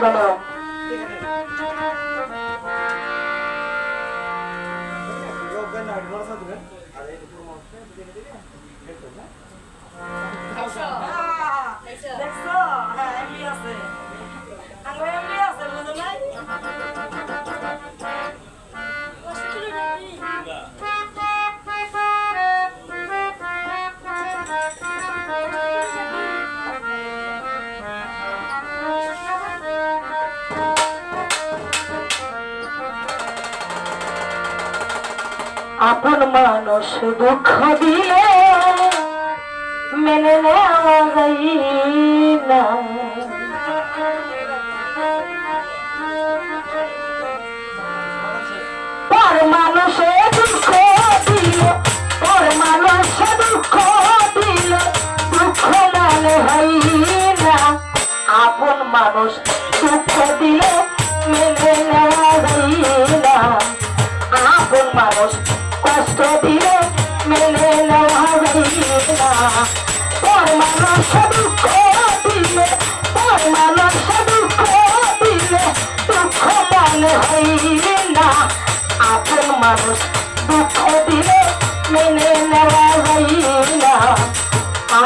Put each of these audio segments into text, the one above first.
ধন্যবাদ। আপন মানুষ দুঃখ দিলে মেনে নেওয়া যায় না, পর মানুষে দুঃখ দিলে, পর মানুষে দুঃখ দিলে দুঃখ মানে হয় না। আপন মানুষ দুঃখ দিলে মেনে নেওয়া যায় না, আপন মানুষ কষ্ট দিলে মেনে নেওয়া যায় না। পর মানুষ দুঃখ দিলে, পর মানুষ দুঃখ দিলে দুঃখ মানে হয় না। আপন মানুষ দুঃখ দিলে মেনে নেওয়া যায় না,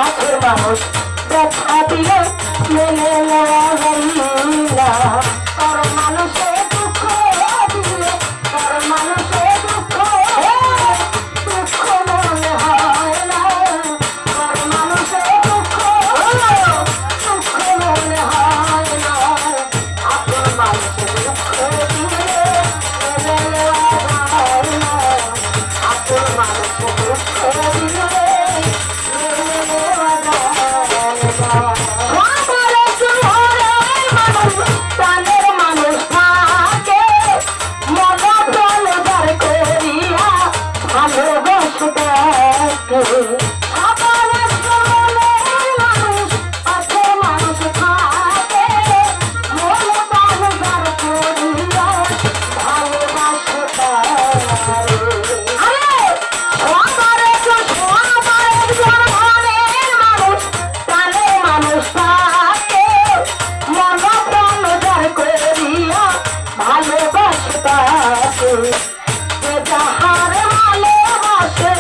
আপন মানুষ ব্যথা দিলে মেনে নেওয়া যায় না। পর মানুষে দুঃখ দিলে, পর মানুষে দুঃখ দুঃখ মনে হয় না, পর মানুষে দুঃখ দুঃখ মনে হয় না। আপন মানুষে দুঃখ দিলে মেনে নেওয়া যায় না, আপন মানুষে দুঃখ দিলে মেনে নেওয়া যায় না। প্রাণের মানুষ থাকে মন প্রাণ বার করিয়া ভালোবাসে দেখে, মানুষ আছে মানুষ থাকে মন প্রাণ বার করিয়া ভালোবাসে মানুষ প্রাণের মানুষ থাকে মন প্রাণ বার করিয়া ভালোবাসে তাকে, যে যাহার ভালোবাসে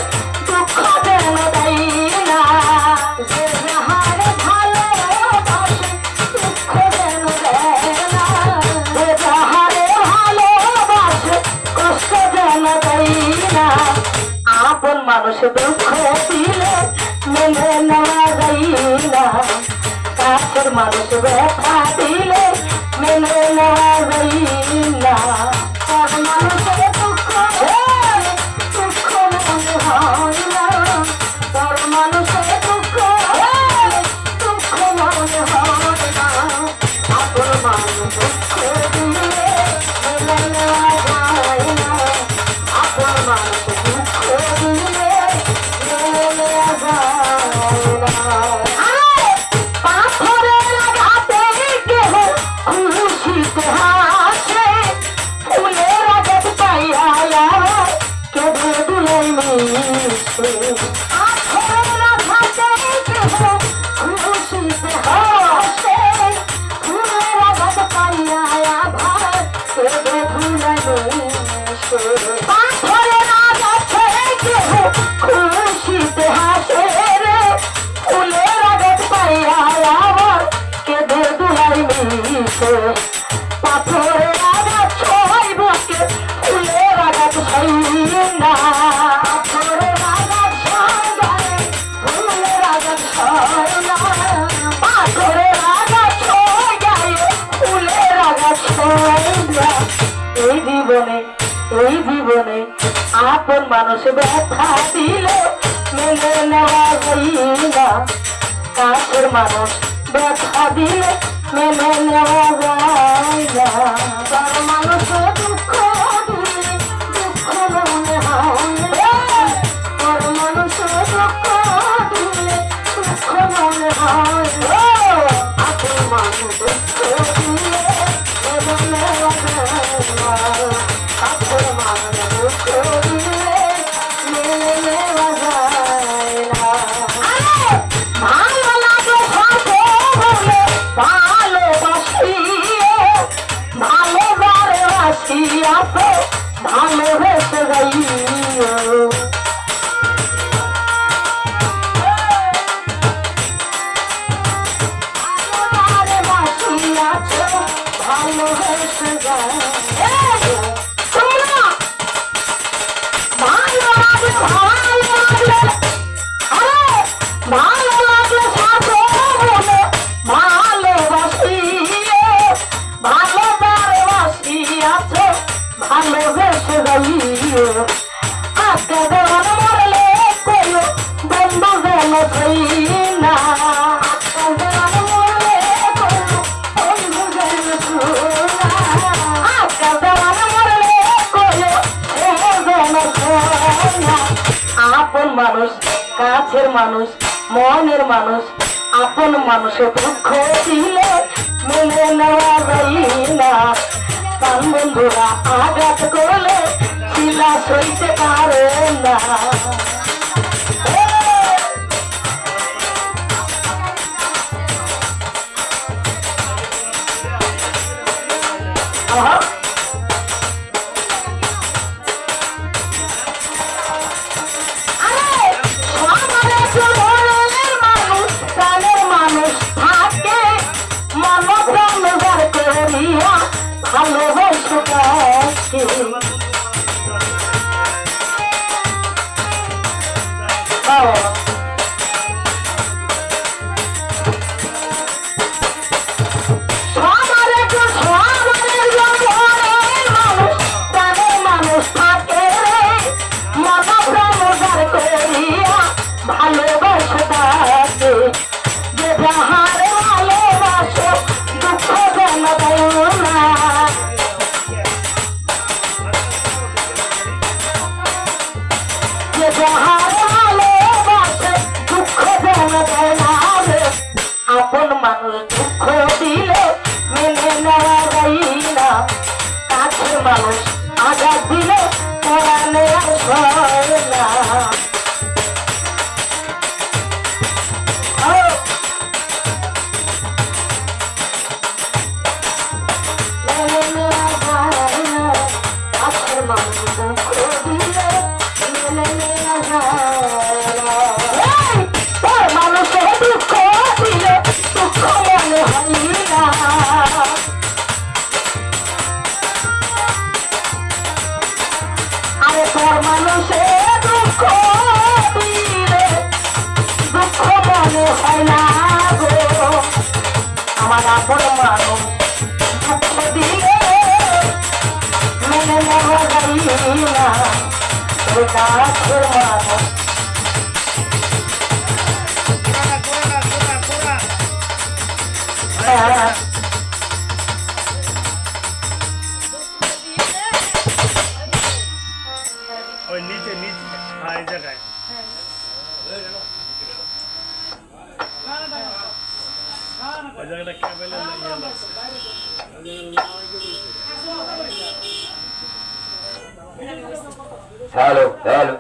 দুঃখ যেন দেয় না, যে যাহার ভালোবাসে দুঃখ যেন দেয় না, যে যাহার ভালোবাসে কষ্ট যেন দেয় না। আপন মানুষ দুঃখ দিলে মেনে নেওয়া যায় না, কাছের মানুষ ব্যথা দিলে মেনে নেওয়া যায় না। পর মানুষের দুঃখ দুঃখ মনে হয় না, পর মানুষের দুঃখ দুঃখ মনে হয় না। আপন মানুষ দুঃখ দিলে মেনে নেওয়া যায় না, আপন মানুষ দুঃখ দিলে মেনে নেওয়া যায় না। পাথরের আঘাতে কেহ খুশিতে হাসে, ফুলের আঘাত পাইয়া কেঁদে দুলাই মিশে। পাথরের আঘাতে কেহ খুশিতে হাসে, ফুলের আঘাত পাইয়া কেঁদে দুলাই মিশে। পাথরের আঘাতে কেহ খুশিতে হাসে রে, ফুলের আঘাত পাইয়া কেঁদে দুলাই মিশে। পাথরের আঘাত সই বকে ফুলের আঘাত সই না, পাথরের আঘাত সই গায়ে ফুলের আঘাত সই না, পাথরের আঘাত সই গায়ে ফুলের আঘাত সই না। এই জীবনে আপন মানুষ ব্যথা দিলে মেনে নেওয়া যায় না, কাছের মানুষ ব্যথা দিলে মেনে নেওয়া যায় না। পর মানুষে দুঃখ দিলে দুঃখ মনে হয় না, পর মানুষে দুঃখ দিলে দুঃখ মনে হয় না। আপন মানুষ দুঃখ দিলে মেনে নেওয়া যায় না, আপন মানুষ দুঃখ দিলে মেনে নেওয়া যায় না। ভালো লাগে ভালোবাসিয়ে মানুষ কাছের মানুষ মনের মানুষ আপন মানুষের দুঃখ দিলে মেনে নেওয়া যায় না প্রাণ বন্ধুরা আঘাত করলে শিলা সইতে পারে না ভালোবাসো কাকে ভালোবাসো তাকে যে যাহার ভালোবাসো দুঃখ যেন দেয় না যে যাহার ভালোবাসে দুঃখ যেন দেয় না আপন মানুষ দুঃখ দিলে মেনে নেওয়া যায় না কাছের মানুষ আঘাত দিলে পড়ালে হয় না মানুষের দুঃখ দিলে দুঃখ মনে হয় না আরে তোর মানুষের দুঃখ দিলে দুঃখ মনে হয় না গো আমার আপন মানুষ দুঃখ দিলে মেনে নেওয়া যায় না কাছের মানুষ ওই নিচে নিচে এই জায়গায় ওই জায়গাটা ক্যাবেলের হ্যালো হ্যালো